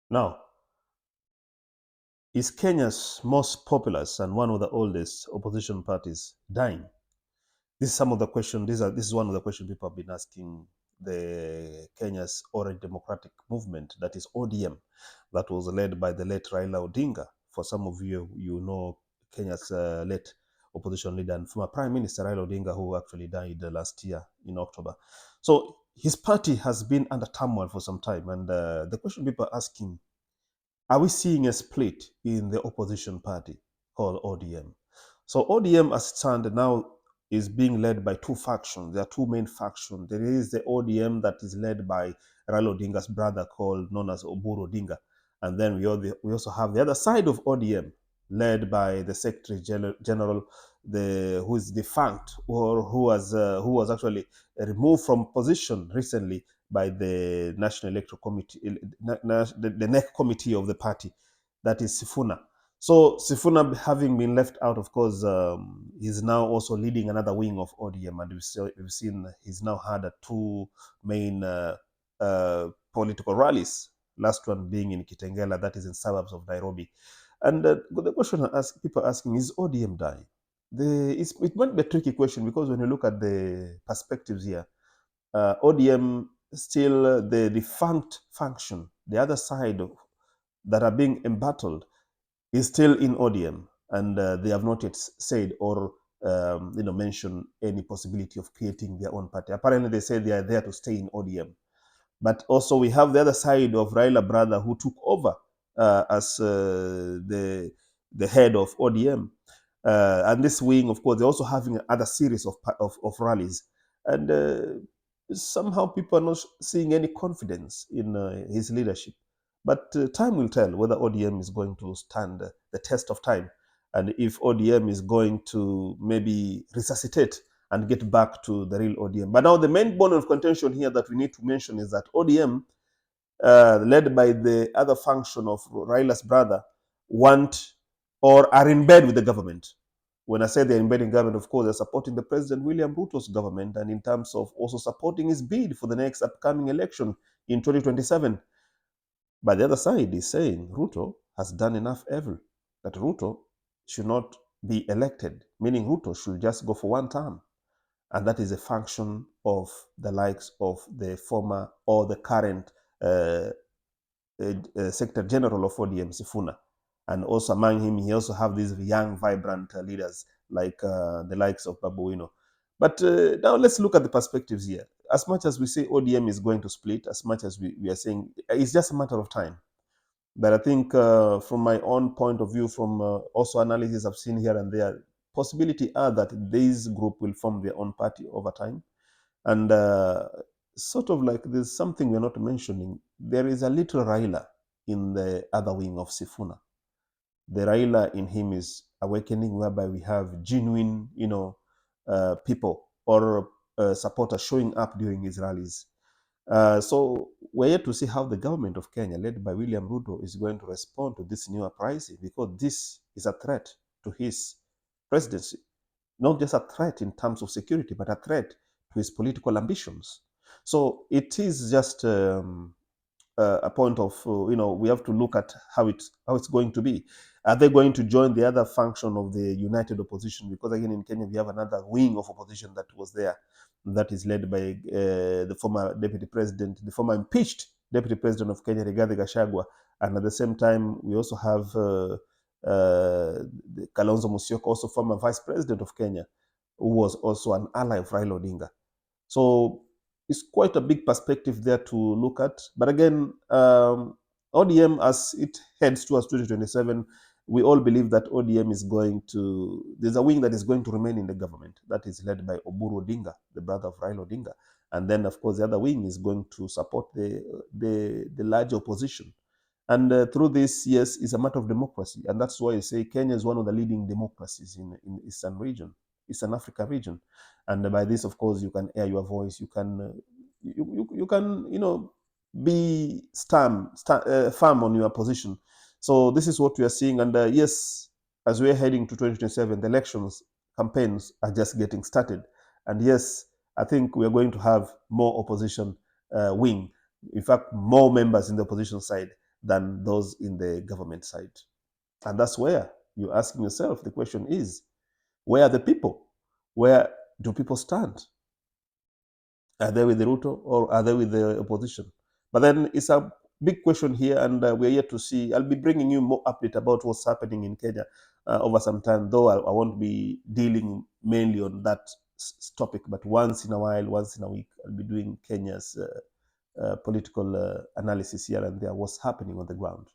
Now, is Kenya's most populous and one of the oldest opposition parties dying? This is some of the questions. This is one of the questions people have been asking the Kenya's Orange Democratic Movement, that is ODM, that was led by the late Raila Odinga. For some of you, you know Kenya's late opposition leader and former Prime Minister Raila Odinga, who actually died last year in October. So his party has been under turmoil for some time, and the question people are asking: are we seeing a split in the opposition party called ODM? So ODM, as it stands now, is being led by two factions. There are two main factions. There is the ODM that is led by Raila Odinga's brother, called known as Oburu Odinga, and then we also have the other side of ODM, led by the Secretary General, who is defunct, or who was actually removed from position recently by the National Electoral Committee, the NEC committee of the party, that is Sifuna. So Sifuna, having been left out, of course, he's now also leading another wing of ODM, and we've seen he's now had two main political rallies. Last one being in Kitengela, that is in suburbs of Nairobi. And the question people are asking is ODM dying? It might be a tricky question, because when you look at the perspectives here, ODM still the defunct function, the other side that are being embattled, is still in ODM, and they have not yet said or mentioned any possibility of creating their own party. Apparently, they say they are there to stay in ODM. But also we have the other side of Raila brother, who took over as the head of ODM. And this wing, of course, they're also having other series of rallies. And somehow people are not seeing any confidence in his leadership. But time will tell whether ODM is going to stand the test of time, and if ODM is going to maybe resuscitate and get back to the real ODM. But now the main bone of contention here that we need to mention is that ODM, led by the other function of Raila's brother, want or are in bed with the government. When I say they're in bed in government, of course, they're supporting the President William Ruto's government, and in terms of also supporting his bid for the next upcoming election in 2027. But the other side is saying Ruto has done enough evil, that Ruto should not be elected, meaning Ruto should just go for one term. And that is a function of the likes of the former or the current Secretary General of ODM, Sifuna. And also among him, he also have these young, vibrant leaders like the likes of Babu Wino. But now let's look at the perspectives here. As much as we say ODM is going to split, as much as we are saying it's just a matter of time. But I think from my own point of view, from also analysis I've seen here and there, possibility are that this group will form their own party over time. And sort of like there's something we're not mentioning. There is a little Raila in the other wing of Sifuna. The Raila in him is awakening, whereby we have genuine, people or supporters showing up during his rallies. So we're yet to see how the government of Kenya, led by William Ruto, is going to respond to this new uprising, because this is a threat to his presidency. Not just a threat in terms of security, but a threat to his political ambitions. So it is just a point of we have to look at how it's going to be. Are they going to join the other function of the united opposition? Because again, in Kenya, we have another wing of opposition that was there, that is led by the former deputy president, the former impeached deputy president of Kenya, Rigathi Gachagua, and at the same time, we also have Kalonzo Musyoka, also former vice president of Kenya, who was also an ally of Raila Odinga. So it's quite a big perspective there to look at. But again, ODM, as it heads towards 2027, we all believe that ODM is going to, there's a wing that is going to remain in the government, that is led by Oburu Odinga, the brother of Raila Odinga. And then, of course, the other wing is going to support the large opposition. And through this, yes, it's a matter of democracy. And that's why I say Kenya is one of the leading democracies in Eastern region, Eastern Africa region. And by this, of course, you can air your voice. You can, you can, be firm on your position. So this is what we are seeing. And yes, as we're heading to 2027, the elections campaigns are just getting started. And yes, I think we are going to have more opposition wing. In fact, more members in the opposition side than those in the government side. And that's where you're asking yourself, the question is, where are the people? Where do people stand? Are they with the Ruto or are they with the opposition? But then it's a big question here, and we're yet to see. I'll be bringing you more update about what's happening in Kenya over some time, though I won't be dealing mainly on that topic, but once in a while, once in a week, I'll be doing Kenya's political analysis here and there, what's happening on the ground.